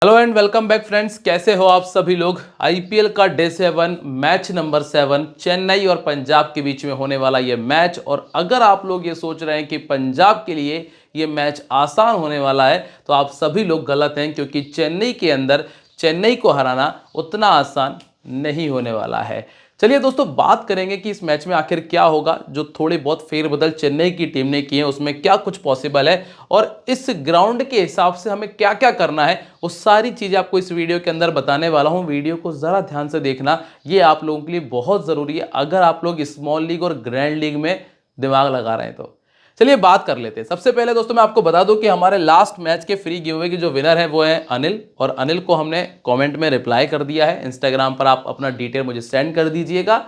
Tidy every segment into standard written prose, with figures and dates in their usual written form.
Hello and welcome back friends. कैसे हो आप सभी लोग। आईपीएल का डे 7 मैच नंबर 7 चेन्नई और पंजाब के बीच में होने वाला ये मैच। और अगर आप लोग ये सोच रहे हैं कि पंजाब के लिए ये मैच आसान होने वाला है तो आप सभी लोग गलत हैं, क्योंकि चेन्नई के अंदर चेन्नई को हराना उतना आसान नहीं होने वाला है। चलिए दोस्तों, बात करेंगे कि इस मैच में आखिर क्या होगा। जो थोड़े बहुत फेरबदल चेन्नई की टीम ने किए हैं उसमें क्या कुछ पॉसिबल है और इस ग्राउंड के हिसाब से हमें क्या क्या करना है, वो सारी चीजें आपको इस वीडियो के अंदर बताने वाला हूं। वीडियो को जरा ध्यान से देखना, ये आप लोगों के लिए बहुत जरूरी है अगर आप लोग स्मॉल लीग और ग्रैंड लीग में दिमाग लगा रहे हैं तो। चलिए बात कर लेते हैं। सबसे पहले दोस्तों मैं आपको बता दूं कि हमारे लास्ट मैच के फ्री गिव अवे के जो विनर है वो है अनिल, और अनिल को हमने कमेंट में रिप्लाई कर दिया है। इंस्टाग्राम पर आप अपना डिटेल मुझे सेंड कर दीजिएगा,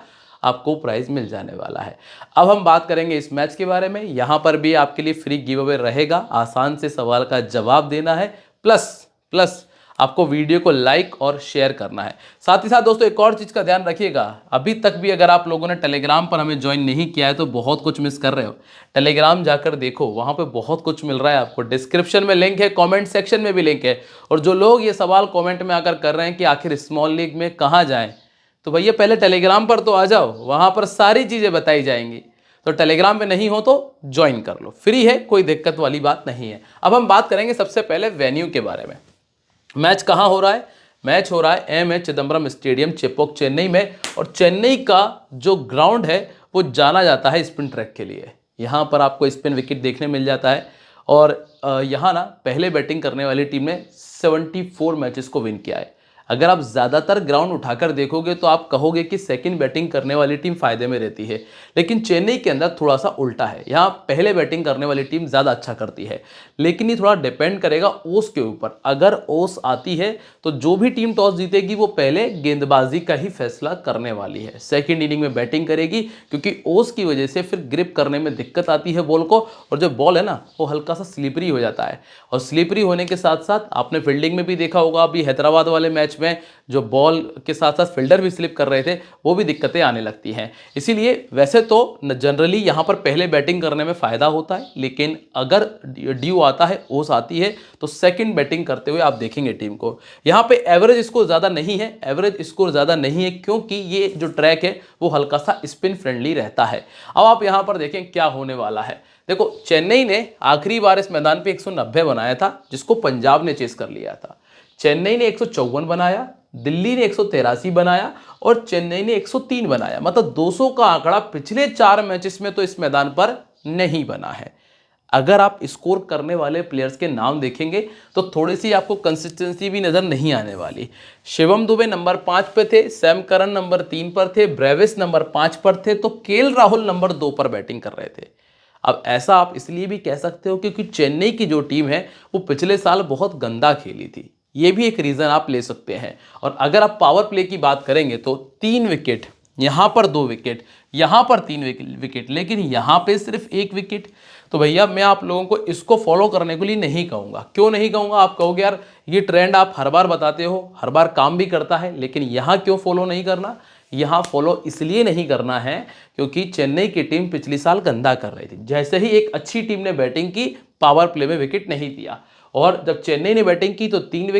आपको प्राइज मिल जाने वाला है। अब हम बात करेंगे इस मैच के बारे में। यहां पर भी आपके लिए फ्री गिव अवे रहेगा, आसान से सवाल का जवाब देना है, प्लस प्लस आपको वीडियो को लाइक और शेयर करना है। साथ ही साथ दोस्तों एक और चीज़ का ध्यान रखिएगा, अभी तक भी अगर आप लोगों ने टेलीग्राम पर हमें ज्वाइन नहीं किया है तो बहुत कुछ मिस कर रहे हो। टेलीग्राम जाकर देखो, वहाँ पे बहुत कुछ मिल रहा है आपको। डिस्क्रिप्शन में लिंक है, कमेंट सेक्शन में भी लिंक है। और जो लोग ये सवाल कमेंट में आकर कर रहे हैं कि आखिर स्मॉल लीग में कहाँ जाएं, तो भैया पहले टेलीग्राम पर तो आ जाओ, वहाँ पर सारी चीज़ें बताई जाएंगी। तो टेलीग्राम में नहीं हो तो ज्वाइन कर लो, फ्री है, कोई दिक्कत वाली बात नहीं है। अब हम बात करेंगे सबसे पहले वेन्यू के बारे में। मैच कहाँ हो रहा है? मैच हो रहा है M A Chidambaram stadium, Chepauk, Chennai में। और चेन्नई का जो ग्राउंड है वो जाना जाता है स्पिन ट्रैक के लिए। यहाँ पर आपको स्पिन विकेट देखने मिल जाता है। और यहाँ ना पहले बैटिंग करने वाली टीम ने 74 मैचेस को विन किया है। अगर आप ज़्यादातर ग्राउंड उठाकर देखोगे तो आप कहोगे कि सेकंड बैटिंग करने वाली टीम फायदे में रहती है, लेकिन चेन्नई के अंदर थोड़ा सा उल्टा है। यहाँ पहले बैटिंग करने वाली टीम ज़्यादा अच्छा करती है, लेकिन ये थोड़ा डिपेंड करेगा ओस के ऊपर। अगर ओस आती है तो जो भी टीम टॉस जीतेगी वो पहले गेंदबाजी का ही फैसला करने वाली है, सेकेंड इनिंग में बैटिंग करेगी, क्योंकि ओस की वजह से फिर ग्रिप करने में दिक्कत आती है बॉल को। और जो बॉल है ना वो हल्का सा स्लिपरी हो जाता है, और स्लिपरी होने के साथ साथ आपने फील्डिंग में भी देखा होगा, अभी हैदराबाद वाले मैच में जो बॉल के साथ साथ फील्डर भी स्लिप कर रहे थे, वो भी दिक्कतें आने लगती हैं। इसीलिए वैसे तो जनरली यहाँ पर पहले बैटिंग करने में फायदा होता है, लेकिन अगर ड्यू आता है, ओस आती है, तो सेकंड बैटिंग करते हुए आप देखेंगे टीम को। यहाँ पे एवरेज स्कोर ज़्यादा नहीं है, एवरेज स्कोर ज़्यादा नहीं है, क्योंकि ये जो ट्रैक है वो हल्का सा स्पिन फ्रेंडली रहता है। अब आप यहाँ पर देखें क्या होने वाला है। देखो, चेन्नई ने आखिरी बार इस मैदान पे 190 बनाया था, जिसको पंजाब ने चेस कर लिया था। चेन्नई ने 154 बनाया, दिल्ली ने 183 बनाया, और चेन्नई ने 103 बनाया। मतलब 200 का आंकड़ा पिछले 4 मैचेस में तो इस मैदान पर नहीं बना है। अगर आप स्कोर करने वाले प्लेयर्स के नाम देखेंगे तो थोड़ी सी आपको कंसिस्टेंसी भी नजर नहीं आने वाली। शिवम दुबे नंबर 5 पे थे, सैम करन नंबर 3 पर थे, ब्रेविस नंबर 5 पर थे, तो केएल राहुल नंबर 2 पर बैटिंग कर रहे थे। अब ऐसा आप इसलिए भी कह सकते हो क्योंकि चेन्नई की जो टीम है वो पिछले साल बहुत गंदा खेली थी, ये भी एक रीज़न आप ले सकते हैं। और अगर आप पावर प्ले की बात करेंगे तो 3 विकेट, यहाँ पर 2 विकेट, यहाँ पर 3 विकेट, लेकिन यहाँ पे सिर्फ 1 विकेट। तो भैया मैं आप लोगों को इसको फॉलो करने के लिए नहीं कहूँगा। क्यों नहीं कहूँगा? आप कहोगे यार ये ट्रेंड आप हर बार बताते हो, हर बार काम भी करता है, लेकिन यहाँ क्यों फॉलो नहीं करना? यहाँ फॉलो इसलिए नहीं करना है क्योंकि चेन्नई की टीम पिछली साल गंदा कर रही थी। जैसे ही एक अच्छी टीम ने बैटिंग की, पावर प्ले में विकेट नहीं दिया, और जब चेन्नई ने बैटिंग की तो 3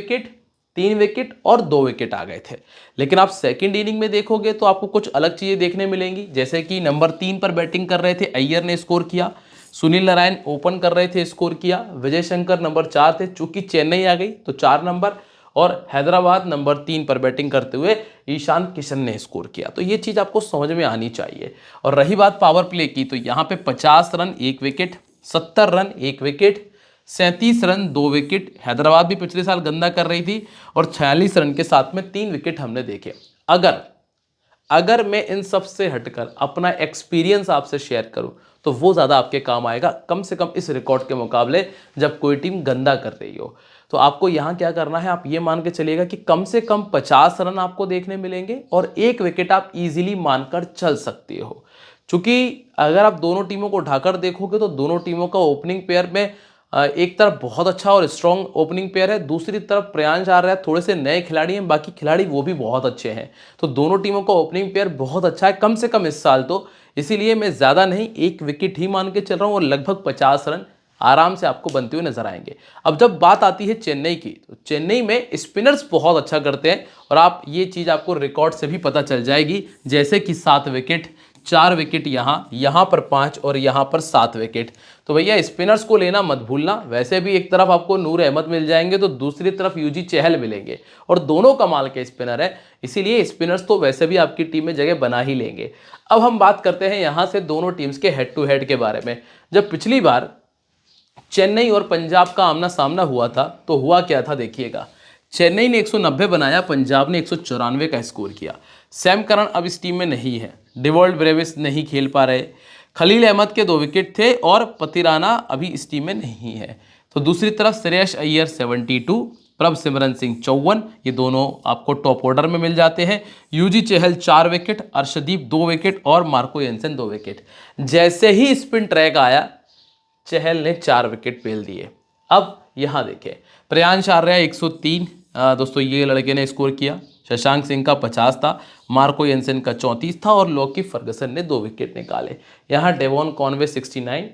विकेट और 2 विकेट आ गए थे। लेकिन आप सेकंड इनिंग में देखोगे तो आपको कुछ अलग चीजें देखने मिलेंगी। जैसे कि नंबर 3 पर बैटिंग कर रहे थे, अय्यर ने स्कोर किया, सुनील नारायण ओपन कर रहे थे, स्कोर किया, विजय शंकर नंबर 4 थे, चूंकि चेन्नई आ गई तो 4 नंबर, और हैदराबाद नंबर 3 पर बैटिंग करते हुए ईशान किशन ने स्कोर किया। तो ये चीज़ आपको समझ में आनी चाहिए। और रही बात पावर प्ले की, तो यहाँ पे 50 run 1 wicket, 70 run 1 wicket, 37 run 2 wicket, Hyderabad भी पिछले साल गंदा कर रही थी, और 46 रन के साथ में 3 विकेट हमने देखे। अगर मैं इन सब से हटकर अपना एक्सपीरियंस आपसे शेयर करूं तो वो ज़्यादा आपके काम आएगा, कम से कम इस रिकॉर्ड के मुकाबले जब कोई टीम गंदा कर रही हो। तो आपको यहाँ क्या करना है, आप ये मान के चलिएगा कि कम से कम 50 रन आपको देखने मिलेंगे, और 1 विकेट आप इजीली मानकर चल सकते हो। चूंकि अगर आप दोनों टीमों को उठाकर देखोगे तो दोनों टीमों का ओपनिंग पेयर में एक तरफ बहुत अच्छा और स्ट्रॉन्ग ओपनिंग पेयर है, दूसरी तरफ प्रियांश आ रहा है, थोड़े से नए खिलाड़ी हैं, बाकी खिलाड़ी वो भी बहुत अच्छे हैं। तो दोनों टीमों का ओपनिंग पेयर बहुत अच्छा है, कम से कम इस साल तो। इसीलिए मैं ज़्यादा नहीं, 1 विकेट ही मान के चल रहा हूँ, और लगभग 50 रन आराम से आपको बनते हुए नजर आएंगे। अब जब बात आती है चेन्नई की, तो चेन्नई में स्पिनर्स बहुत अच्छा करते हैं और आप ये चीज़ आपको रिकॉर्ड से भी पता चल जाएगी, जैसे कि 7 विकेट, 4 विकेट यहाँ पर 5 और यहाँ पर 7 विकेट। तो भैया स्पिनर्स को लेना मत भूलना। वैसे भी एक तरफ आपको नूर अहमद मिल जाएंगे तो दूसरी तरफ यूजी चहल मिलेंगे और दोनों कमाल के स्पिनर है, इसीलिए स्पिनर्स तो वैसे भी आपकी टीम में जगह बना ही लेंगे। अब हम बात करते हैं यहाँ से दोनों टीम्स के हेड टू हेड के बारे में। जब पिछली बार चेन्नई और पंजाब का आमना सामना हुआ था तो हुआ क्या था देखिएगा। चेन्नई ने 190 बनाया, पंजाब ने 194 का स्कोर किया। सैम करन अब इस टीम में नहीं है, डिवॉल्ट ब्रेविस नहीं खेल पा रहे, खलील अहमद के 2 विकेट थे और पतिराना अभी इस टीम में नहीं है। तो दूसरी तरफ श्रेयस अय्यर 72, प्रभ सिमरन सिंह 54, ये दोनों आपको टॉप ऑर्डर में मिल जाते हैं। यूजी चहल 4 विकेट, अर्शदीप 2 विकेट और मार्को येंसन 2 विकेट। जैसे ही स्पिन ट्रैक आया चहल ने 4 विकेट पेल दिए। अब यहाँ देखिए प्रियांश आर्या 103 दोस्तों ये लड़के ने स्कोर किया, शशांक सिंह का 50 था, मार्को येंसन का 34 था और लॉकी फर्गसन ने 2 विकेट निकाले। यहाँ डेवॉन कॉनवे 69,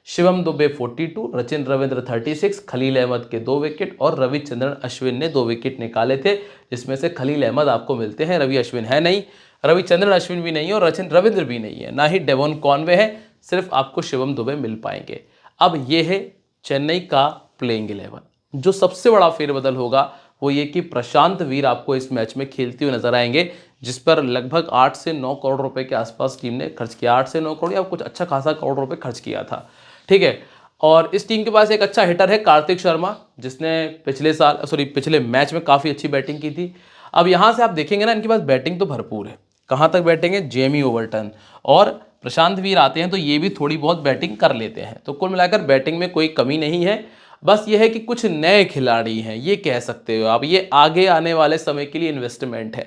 शिवम दुबे 42, रचिन रविंद्र 36, खलील अहमद के 2 विकेट और रविचंद्रन अश्विन ने 2 विकेट निकाले थे, जिसमें से खलील अहमद आपको मिलते हैं, रवि अश्विन है नहीं, रविचंद्रन अश्विन भी नहीं है और रचिन रविंद्र भी नहीं है, ना ही डेवॉन कॉनवे है, सिर्फ आपको शिवम दुबे मिल पाएंगे। अब ये है चेन्नई का प्लेइंग 11। जो सबसे बड़ा फेरबदल होगा वो ये कि प्रशांत वीर आपको इस मैच में खेलते हुए नजर आएंगे, जिस पर लगभग 8 से 9 करोड़ रुपए के आसपास टीम ने खर्च किया। 8 से 9 करोड़ या कुछ अच्छा खासा करोड़ रुपए खर्च किया था, ठीक है। और इस टीम के पास एक अच्छा हिटर है कार्तिक शर्मा, जिसने पिछले मैच में काफ़ी अच्छी बैटिंग की थी। अब यहाँ से आप देखेंगे ना, इनके पास बैटिंग तो भरपूर है। कहाँ तक बैटिंग है? जेमी ओवरटन और प्रशांत वीर आते हैं तो ये भी थोड़ी बहुत बैटिंग कर लेते हैं। तो कुल मिलाकर बैटिंग में कोई कमी नहीं है, बस ये है कि कुछ नए खिलाड़ी हैं, ये कह सकते हो आप। ये आगे आने वाले समय के लिए इन्वेस्टमेंट है,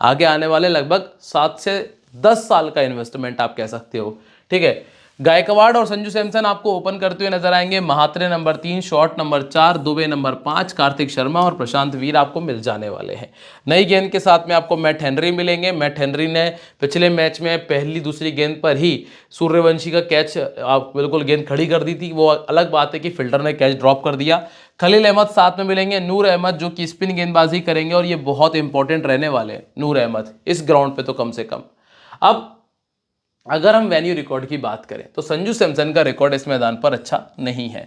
आगे आने वाले लगभग 7 से 10 साल का इन्वेस्टमेंट आप कह सकते हो, ठीक है। गायकवाड़ और संजू सैमसन आपको ओपन करते हुए नजर आएंगे, Mhatre number 3, shot number 4, Dubey number 5, Kartik Sharma और प्रशांत वीर आपको मिल जाने वाले हैं। नई गेंद के साथ में आपको मैट हेनरी मिलेंगे। मैट हेनरी ने पिछले मैच में पहली दूसरी गेंद पर ही सूर्यवंशी का कैच आप बिल्कुल गेंद खड़ी कर दी थी, वो अलग बात है कि फिल्डर ने कैच ड्रॉप कर दिया। खलील अहमद साथ में मिलेंगे, नूर अहमद जो कि स्पिन गेंदबाजी करेंगे और ये बहुत इंपॉर्टेंट रहने वाले हैं नूर अहमद इस ग्राउंड पे तो कम से कम। अब अगर हम वेन्यू रिकॉर्ड की बात करें तो संजू सैमसन का रिकॉर्ड इस मैदान पर अच्छा नहीं है।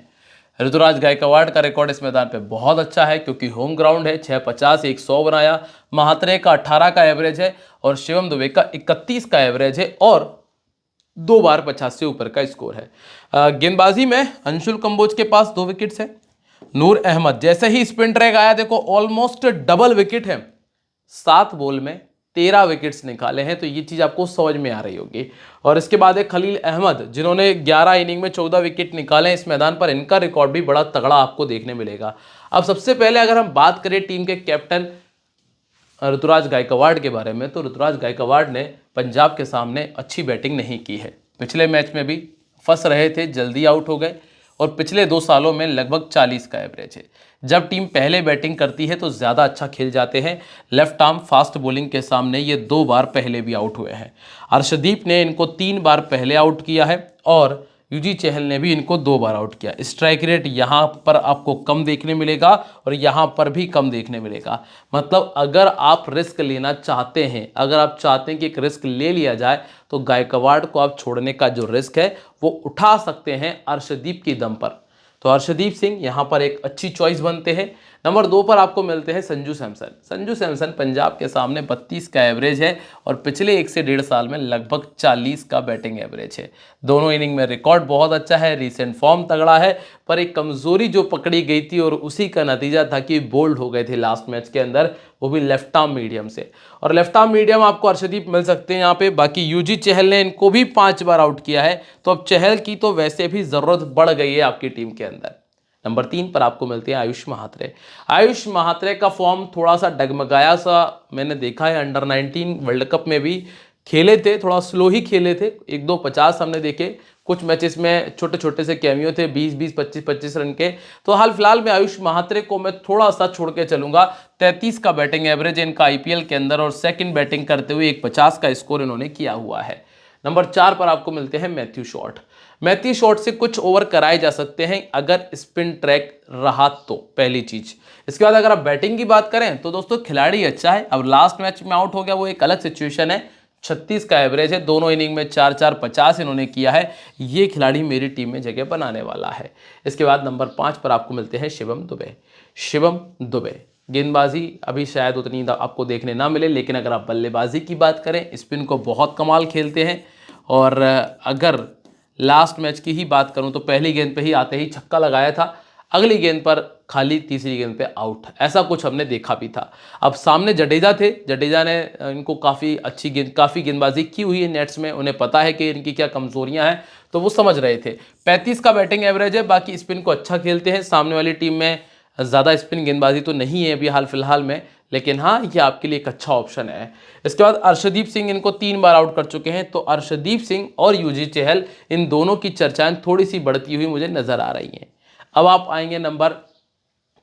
ऋतुराज गायकवाड़ का रिकॉर्ड इस मैदान पे बहुत अच्छा है क्योंकि होम ग्राउंड है, 650 100 बनाया, महात्रे का 18 का एवरेज है और शिवम दुबे का 31 का एवरेज है और 2 बार 50 से ऊपर का स्कोर है। गेंदबाजी में अंशुल कंबोज के पास 2 विकेट्स है। नूर अहमद जैसे ही स्पिन ट्रैक आया, देखो ऑलमोस्ट डबल विकेट है, 7 बॉल में 13 विकेट्स निकाले हैं, तो ये चीज़ आपको समझ में आ रही होगी। और इसके बाद है खलील अहमद, जिन्होंने 11 इनिंग में 14 विकेट निकाले हैं इस मैदान पर, इनका रिकॉर्ड भी बड़ा तगड़ा आपको देखने मिलेगा। अब सबसे पहले अगर हम बात करें टीम के कैप्टन ऋतुराज गायकवाड़ के बारे में, तो ऋतुराज गायकवाड़ ने पंजाब के सामने अच्छी बैटिंग नहीं की है। पिछले मैच में भी फंस रहे थे, जल्दी आउट हो गए और पिछले 2 सालों में लगभग 40 का एवरेज है। जब टीम पहले बैटिंग करती है तो ज़्यादा अच्छा खेल जाते हैं। लेफ्ट आर्म फास्ट बॉलिंग के सामने ये 2 बार पहले भी आउट हुए हैं। अर्शदीप ने इनको 3 बार पहले आउट किया है और यूजी चहल ने भी इनको 2 बार आउट किया। स्ट्राइक रेट यहाँ पर आपको कम देखने मिलेगा और यहाँ पर भी कम देखने मिलेगा। मतलब अगर आप रिस्क लेना चाहते हैं, अगर आप चाहते हैं कि एक रिस्क ले लिया जाए, तो गायकवाड़ को आप छोड़ने का जो रिस्क है वो उठा सकते हैं अर्शदीप की दम पर। तो अर्शदीप सिंह यहाँ पर एक अच्छी चॉइस बनते हैं। नंबर 2 पर आपको मिलते हैं संजू सैमसन। संजू सैमसन पंजाब के सामने 32 का एवरेज है और पिछले 1 से 1.5 साल में लगभग 40 का बैटिंग एवरेज है। दोनों इनिंग में रिकॉर्ड बहुत अच्छा है, रीसेंट फॉर्म तगड़ा है, पर एक कमजोरी जो पकड़ी गई थी और उसी का नतीजा था कि बोल्ड हो गए थे लास्ट मैच के अंदर, वो भी लेफ्ट आर्म मीडियम से। और लेफ्ट आर्म मीडियम आपको अर्शदीप मिल सकते हैं यहाँ पे। बाकी यूजी चहल ने इनको भी 5 बार आउट किया है, तो अब चहल की तो वैसे भी ज़रूरत बढ़ गई है आपकी टीम के अंदर। नंबर 3 पर आपको मिलते हैं आयुष महात्रे। आयुष महात्रे का फॉर्म थोड़ा सा डगमगाया सा मैंने देखा है। अंडर 19 वर्ल्ड कप में भी खेले थे, थोड़ा स्लो ही खेले थे, 1-2 50 हमने देखे, कुछ मैचेस में छोटे छोटे से कैमियो थे 20-20 25-25 रन के। तो हाल फिलहाल में आयुष महात्रे को मैं थोड़ा सा छोड़ के चलूंगा। 33 का बैटिंग एवरेज है इनका आईपीएल के अंदर और सेकंड बैटिंग करते हुए एक 50 का स्कोर इन्होंने किया हुआ है। नंबर 4 पर आपको मिलते हैं मैथ्यू शॉर्ट। मैथ्यू शॉट से कुछ ओवर कराए जा सकते हैं अगर स्पिन ट्रैक रहा तो, पहली चीज। इसके बाद अगर आप बैटिंग की बात करें तो दोस्तों खिलाड़ी अच्छा है। अब लास्ट मैच में आउट हो गया, वो एक अलग सिचुएशन है। 36 का एवरेज है, दोनों इनिंग में 4-4 50 इन्होंने किया है। ये खिलाड़ी मेरी टीम में जगह बनाने वाला है। इसके बाद नंबर 5 पर आपको मिलते हैं शिवम दुबे। शिवम दुबे गेंदबाजी अभी शायद उतनी आपको देखने ना मिले, लेकिन अगर आप बल्लेबाजी की बात करें, स्पिन को बहुत कमाल खेलते हैं। और अगर लास्ट मैच की ही बात करूं तो पहली गेंद पे ही आते ही छक्का लगाया था, अगली गेंद पर खाली तीसरी गेंद पे आउट, ऐसा कुछ हमने देखा भी था। अब सामने जडेजा थे, जडेजा ने इनको काफ़ी गेंदबाजी की हुई है नेट्स में, उन्हें पता है कि इनकी क्या कमजोरियां हैं, तो वो समझ रहे थे। 35 का बैटिंग एवरेज है, बाकी स्पिन को अच्छा खेलते हैं। सामने वाली टीम में ज़्यादा स्पिन गेंदबाजी तो नहीं है अभी हाल फिलहाल में, लेकिन हाँ ये आपके लिए एक अच्छा ऑप्शन है। इसके बाद अर्शदीप सिंह इनको 3 बार आउट कर चुके हैं, तो अर्शदीप सिंह और यूजी चहल, इन दोनों की चर्चाएं थोड़ी सी बढ़ती हुई मुझे नजर आ रही हैं। अब आप आएंगे नंबर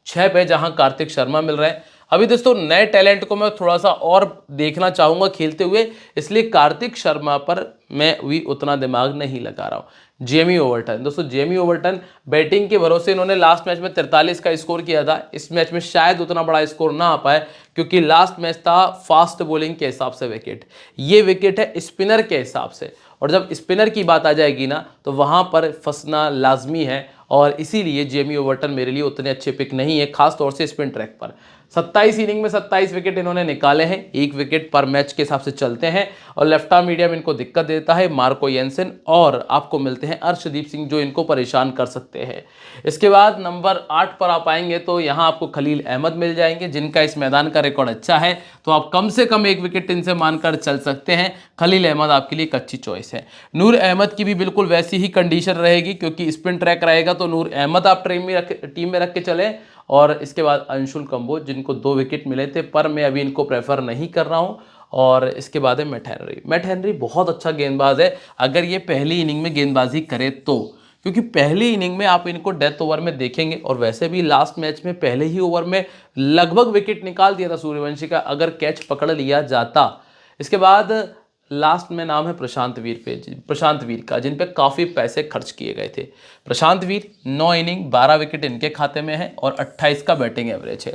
6 पे, जहां कार्तिक शर्मा मिल रहे हैं। अभी दोस्तों नए टैलेंट को मैं थोड़ा सा और देखना चाहूंगा खेलते हुए, इसलिए कार्तिक शर्मा पर मैं भी उतना दिमाग नहीं लगा रहा हूं। जेमी ओवर्टन, दोस्तों जेमी ओवर्टन बैटिंग के भरोसे इन्होंने लास्ट मैच में 43 का स्कोर किया था। इस मैच में शायद उतना बड़ा स्कोर ना आ पाए, क्योंकि लास्ट मैच था फास्ट बॉलिंग के हिसाब से विकेट, ये विकेट है स्पिनर के हिसाब से, और जब स्पिनर की बात आ जाएगी ना तो वहां पर फंसना लाजमी है, और इसीलिए जेमी ओवर्टन मेरे लिए उतने अच्छे पिक नहीं है, खासतौर से स्पिन ट्रैक पर। 27 इनिंग में 27 विकेट इन्होंने निकाले हैं, 1 विकेट पर मैच के हिसाब से चलते हैं, और लेफ्ट आर्म मीडियम इनको दिक्कत देता है मार्को येंसन, और आपको मिलते हैं अर्शदीप सिंह जो इनको परेशान कर सकते हैं। इसके बाद नंबर 8 पर आप आएंगे तो यहाँ आपको खलील अहमद मिल जाएंगे, जिनका इस मैदान का रिकॉर्ड अच्छा है, तो आप कम से कम 1 विकेट इनसे मानकर चल सकते हैं। खलील अहमद आपके लिए एक अच्छी चॉइस है। नूर अहमद की भी बिल्कुल वैसी ही कंडीशन रहेगी, क्योंकि स्पिन ट्रैक रहेगा, तो नूर अहमद आप टीम में रख के चले। और इसके बाद अंशुल कंबोज, जिनको 2 विकेट मिले थे, पर मैं अभी इनको प्रेफर नहीं कर रहा हूं। और इसके बाद है मैट हेनरी बहुत अच्छा गेंदबाज है, अगर ये पहली इनिंग में गेंदबाजी करे तो, क्योंकि पहली इनिंग में आप इनको डेथ ओवर में देखेंगे, और वैसे भी लास्ट मैच में पहले ही ओवर में लगभग विकेट निकाल दिया था सूर्यवंशी का, अगर कैच पकड़ लिया जाता। इसके बाद लास्ट में नाम है प्रशांत वीर का, जिन पे काफ़ी पैसे खर्च किए गए थे। प्रशांत वीर 9 इनिंग 12 विकेट इनके खाते में है, और 28 का बैटिंग एवरेज है।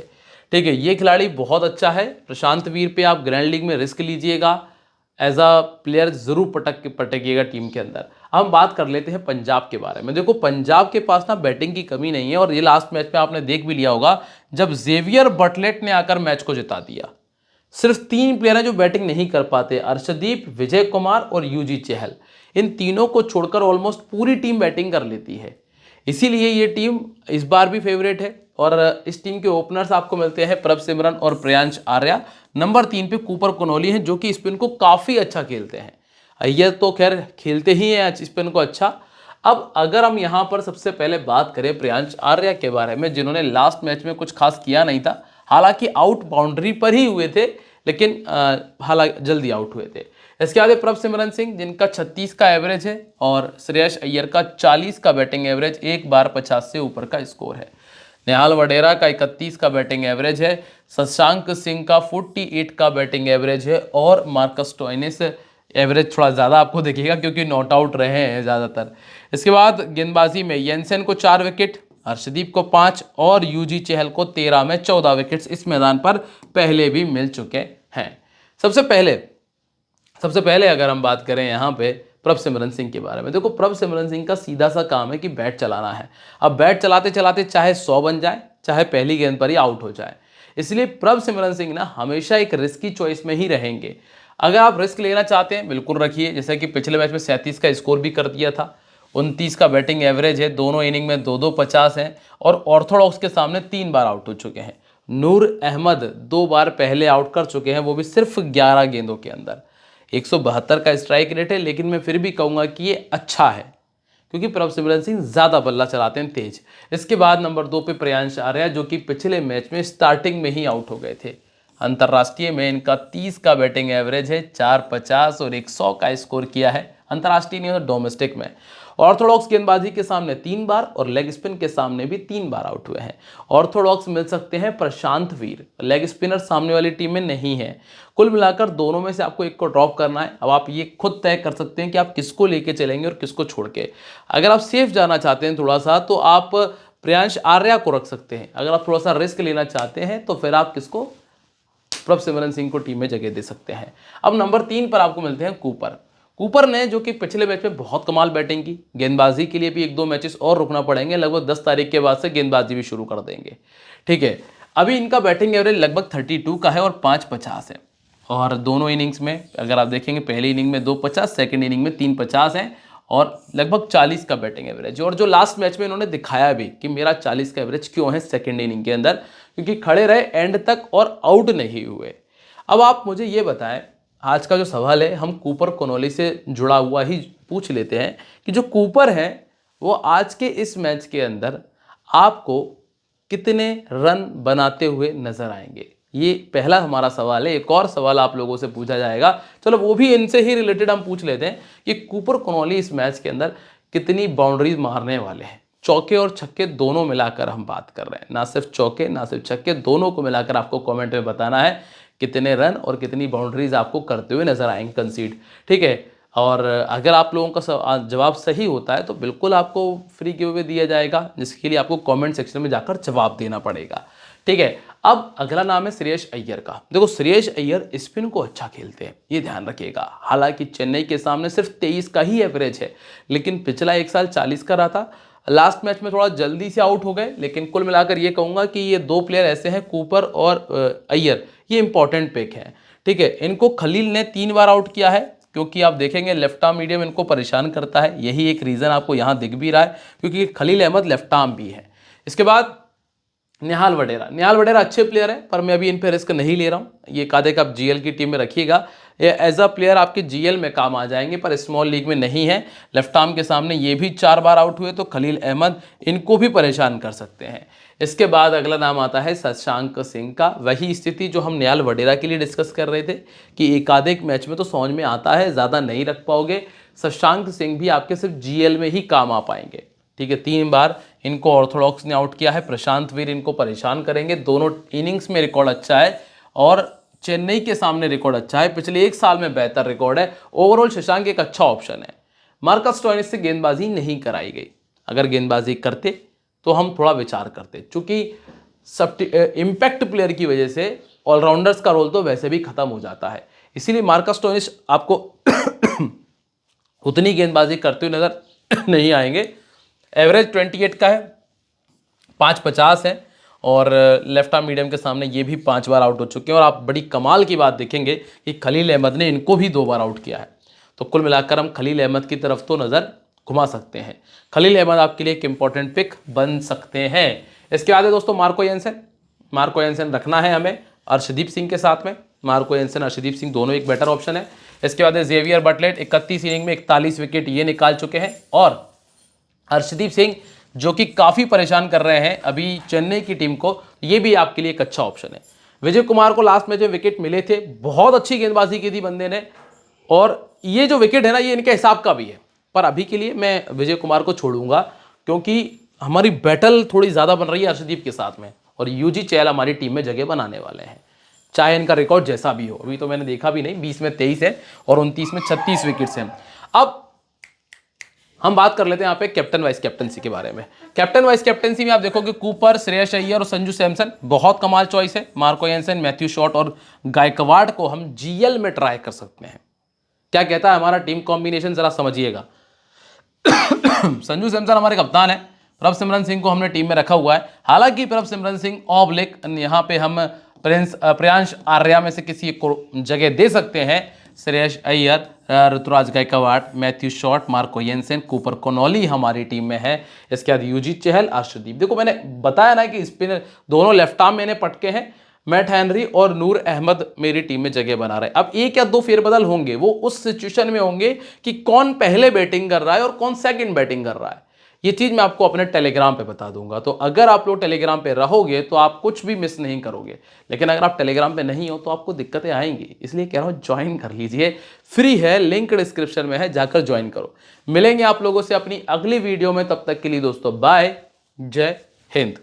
ठीक है, ये खिलाड़ी बहुत अच्छा है। प्रशांत वीर पे आप ग्रैंड लीग में रिस्क लीजिएगा, एज अ प्लेयर जरूर पटकिएगा टीम के अंदर। हम बात कर लेते हैं पंजाब के बारे में। देखो पंजाब के पास ना बैटिंग की कमी नहीं है, और ये लास्ट मैच में आपने देख भी लिया होगा, जब जेवियर बटलेट ने आकर मैच को जिता दिया। सिर्फ 3 प्लेयर हैं जो बैटिंग नहीं कर पाते, अर्शदीप, विजय कुमार और यूजी चहल। इन तीनों को छोड़कर ऑलमोस्ट पूरी टीम बैटिंग कर लेती है, इसीलिए ये टीम इस बार भी फेवरेट है। और इस टीम के ओपनर्स आपको मिलते हैं प्रभ सिमरन और प्रियांश आर्या। नंबर 3 पे कूपर कोनोली हैं, जो कि स्पिन को काफ़ी अच्छा खेलते हैं। ये तो खैर खेलते ही हैं स्पिन को अच्छा। अब अगर हम यहाँ पर सबसे पहले बात करें प्रियांश आर्या के बारे में, जिन्होंने लास्ट मैच में कुछ खास किया नहीं था, हालांकि आउट बाउंड्री पर ही हुए थे, लेकिन हालांकि जल्दी आउट हुए थे। इसके बाद प्रभ सिमरन सिंह, जिनका 36 का एवरेज है, और श्रेयस अय्यर का 40 का बैटिंग एवरेज, 1 बार 50 से ऊपर का स्कोर है। नेहाल वडेरा का 31 का बैटिंग एवरेज है, शशांक सिंह का 48 का बैटिंग एवरेज है, और मार्कस स्टोइनिस एवरेज थोड़ा ज़्यादा आपको देखिएगा, क्योंकि नॉट आउट रहे हैं ज़्यादातर। इसके बाद गेंदबाजी में येंसन को 4 विकेट, अर्शदीप को 5, और यूजी चहल को 13 में 14 विकेट्स इस मैदान पर पहले भी मिल चुके हैं। सबसे पहले अगर हम बात करें यहाँ पे प्रभ सिमरन सिंह के बारे में, देखो प्रभ सिमरन सिंह का सीधा सा काम है कि बैट चलाना है। अब बैट चलाते चलाते चाहे 100 बन जाए, चाहे पहली गेंद पर ही आउट हो जाए, इसलिए प्रभ सिमरन सिंह ना हमेशा एक रिस्की चॉइस में ही रहेंगे। अगर आप रिस्क लेना चाहते हैं बिल्कुल रखिए, जैसे कि पिछले मैच में 37 का स्कोर भी कर दिया था, 29 का बैटिंग एवरेज है, दोनों इनिंग में 2-2 50 हैं, और ऑर्थोडॉक्स के सामने 3 बार आउट हो चुके हैं। नूर अहमद 2 बार पहले आउट कर चुके हैं, वो भी सिर्फ 11 गेंदों के अंदर। 172 का स्ट्राइक रेट है, लेकिन मैं फिर भी कहूँगा कि ये अच्छा है, क्योंकि प्रभ सिमरन सिंह ज़्यादा बल्ला चलाते हैं तेज। इसके बाद नंबर 2 पे प्रियांश आर्या, जो कि पिछले मैच में स्टार्टिंग में ही आउट हो गए थे। अंतर्राष्ट्रीय में इनका 30 का बैटिंग एवरेज है, 4 50 और 100 का स्कोर किया है, अंतर्राष्ट्रीय नहीं होता डोमेस्टिक में। ऑर्थोडॉक्स गेंदबाजी के सामने 3 बार और लेग स्पिन के सामने भी 3 बार आउट हुए हैं। ऑर्थोडॉक्स मिल सकते हैं प्रशांत वीर, लेग स्पिनर सामने वाली टीम में नहीं है। कुल मिलाकर दोनों में से आपको एक को ड्रॉप करना है। अब आप ये खुद तय कर सकते हैं कि आप किसको लेके चलेंगे और किसको छोड़ के। अगर आप सेफ जाना चाहते हैं थोड़ा सा, तो आप प्रियांश आर्या को रख सकते हैं। अगर आप थोड़ा सा रिस्क लेना चाहते हैं तो फिर आप किसको, प्रभसिमरन सिंह को टीम में जगह दे सकते हैं। अब नंबर 3 पर आपको मिलते हैं कूपर। कूपर ने, जो कि पिछले मैच में बहुत कमाल बैटिंग की, गेंदबाजी के लिए भी 1-2 मैचेस और रुकना पड़ेंगे, लगभग 10 तारीख के बाद से गेंदबाजी भी शुरू कर देंगे। ठीक है, अभी इनका बैटिंग एवरेज लगभग 32 का है और 5.50 है। और दोनों इनिंग्स में अगर आप देखेंगे, पहली इनिंग में 2.50, सेकेंड इनिंग में 3.50 है और लगभग 40 का बैटिंग एवरेज। और जो लास्ट मैच में इन्होंने दिखाया भी कि मेरा 40 का एवरेज क्यों है सेकेंड इनिंग के अंदर, क्योंकि खड़े रहे एंड तक और आउट नहीं हुए। अब आप मुझे ये बताएं, आज का जो सवाल है हम कूपर कोनोली से जुड़ा हुआ ही पूछ लेते हैं कि जो कूपर है वो आज के इस मैच के अंदर आपको कितने रन बनाते हुए नजर आएंगे। ये पहला हमारा सवाल है। एक और सवाल आप लोगों से पूछा जाएगा, चलो वो भी इनसे ही रिलेटेड हम पूछ लेते हैं कि कूपर कोनोली इस मैच के अंदर कितनी बाउंड्रीज मारने वाले हैं। चौके और छक्के दोनों मिलाकर हम बात कर रहे हैं, ना सिर्फ चौके ना सिर्फ छक्के, दोनों को मिलाकर आपको कमेंट में बताना है कितने रन और कितनी बाउंड्रीज आपको करते हुए नजर आएंगे कंसीड। ठीक है, और अगर आप लोगों का जवाब सही होता है तो बिल्कुल आपको फ्री गिव अवे दिया जाएगा, जिसके लिए आपको कमेंट सेक्शन में जाकर जवाब देना पड़ेगा। ठीक है, अब अगला नाम है श्रेयस अय्यर का। देखो श्रेयस अय्यर स्पिन को अच्छा खेलते हैं, ये ध्यान रखिएगा। हालांकि चेन्नई के सामने सिर्फ 23 का ही एवरेज है, लेकिन पिछला एक साल 40 का रहा था। लास्ट मैच में थोड़ा जल्दी से आउट हो गए, लेकिन कुल मिलाकर ये कहूँगा कि ये 2 प्लेयर ऐसे हैं, कूपर और अय्यर, ये इंपॉर्टेंट पिक है। ठीक है, इनको खलील ने 3 बार आउट किया है, क्योंकि आप देखेंगे लेफ्ट आर्म मीडियम इनको परेशान करता है। यही एक रीज़न आपको यहाँ दिख भी रहा है, क्योंकि खलील अहमद लेफ्ट आर्म भी है। इसके बाद निहाल वडेरा अच्छे प्लेयर है, पर मैं अभी इन पे रिस्क नहीं ले रहा हूँ। ये कादे का आप जीएल की टीम में रखिएगा, ये एज अ प्लेयर आपके जीएल में काम आ जाएंगे, पर स्मॉल लीग में नहीं है। लेफ्ट आर्म के सामने ये भी 4 बार आउट हुए, तो खलील अहमद इनको भी परेशान कर सकते हैं। इसके बाद अगला नाम आता है शशांक सिंह का। वही स्थिति जो हम निहाल वडेरा के लिए डिस्कस कर रहे थे कि एक आधे एक मैच में तो समझ में आता है, ज़्यादा नहीं रख पाओगे। शशांक सिंह भी आपके सिर्फ जीएल में ही काम आ पाएंगे। ठीक है, 3 बार इनको ऑर्थोडॉक्स ने आउट किया है। प्रशांत वीर इनको परेशान करेंगे। दोनों इनिंग्स में रिकॉर्ड अच्छा है और चेन्नई के सामने रिकॉर्ड अच्छा है, पिछले 1 साल में बेहतर रिकॉर्ड है। ओवरऑल शशांक एक अच्छा ऑप्शन है। मार्कस स्टोइनिस से गेंदबाजी नहीं कराई गई, अगर गेंदबाजी करते तो हम थोड़ा विचार करते, चूंकि इम्पैक्ट प्लेयर की वजह से ऑलराउंडर्स का रोल तो वैसे भी खत्म हो जाता है, इसीलिए मार्कस स्टोइनिस आपको उतनी गेंदबाजी करते हुए नजर नहीं आएंगे। एवरेज 28 का है, 5.50 है और लेफ्ट आर्म मीडियम के सामने ये भी 5 बार आउट हो चुके हैं। और आप बड़ी कमाल की बात देखेंगे कि खलील अहमद ने इनको भी 2 बार आउट किया है। तो कुल मिलाकर हम खलील अहमद की तरफ तो नज़र घुमा सकते हैं। खलील अहमद आपके लिए एक इंपॉर्टेंट पिक बन सकते हैं। इसके बाद दोस्तों मार्को येंसन रखना है हमें अर्शदीप सिंह के साथ में। मार्को येंसन अर्शदीप सिंह दोनों एक बेटर ऑप्शन है। इसके बाद जेवियर बटलेट 31 इनिंग में 41 विकेट ये निकाल चुके हैं। और अर्शदीप सिंह जो कि काफ़ी परेशान कर रहे हैं अभी चेन्नई की टीम को, ये भी आपके लिए एक अच्छा ऑप्शन है। विजय कुमार को लास्ट मैच में विकेट मिले थे, बहुत अच्छी गेंदबाजी की थी बंदे ने, और ये जो विकेट है ना ये इनके हिसाब का भी है। पर अभी के लिए मैं विजय कुमार को छोड़ूंगा, क्योंकि हमारी बैटल थोड़ी ज़्यादा बन रही है अर्शदीप के साथ में, और यूजी चहल हमारी टीम में जगह बनाने वाले हैं, चाहे इनका रिकॉर्ड जैसा भी हो। अभी तो मैंने देखा भी नहीं, 20 में 23 है और 29 में 36 विकेट्स हैं। अब हम बात कर लेते हैं यहाँ पे कैप्टन वाइस कैप्टनसी के बारे में। कैप्टन वाइस कैप्टनसी में आप देखोगे कूपर, श्रेयस अय्यर और संजू सैमसन बहुत कमाल चॉइस है। मार्को येंसन, मैथ्यू शॉट और गायकवाड़ को हम जीएल में ट्राई कर सकते हैं। क्या कहता है हमारा टीम कॉम्बिनेशन, जरा समझिएगा। संजू सैमसन हमारे कप्तान है, प्रभसिमरन सिंह को हमने टीम में रखा हुआ है। हालांकि प्रभसिमरन सिंह ऑब्लिक यहाँ पे हम प्रियांश आर्या में से किसी को जगह दे सकते हैं। Shreyas Iyer, Ruturaj Gaikwad, Matthew Short, Marco Jansen, Cooper Connolly हमारी टीम में है। इसके बाद यूजी चहल, अर्शदीप। देखो मैंने बताया ना कि स्पिनर दोनों लेफ्ट आर्म मैंने पटके हैं। मैट हेनरी और नूर अहमद मेरी टीम में जगह बना रहे। अब 1 या 2 फेरबदल होंगे, वो उस सिचुएशन में होंगे कि कौन पहले बैटिंग कर रहा है और कौन सेकंड बैटिंग कर रहा है। ये चीज़ मैं आपको अपने टेलीग्राम पे बता दूंगा। तो अगर आप लोग टेलीग्राम पे रहोगे तो आप कुछ भी मिस नहीं करोगे, लेकिन अगर आप टेलीग्राम पे नहीं हो तो आपको दिक्कतें आएंगी। इसलिए कह रहा हूँ ज्वाइन कर लीजिए, फ्री है, लिंक डिस्क्रिप्शन में है, जाकर ज्वाइन करो। मिलेंगे आप लोगों से अपनी अगली वीडियो में, तब तक के लिए दोस्तों बाय, जय हिंद।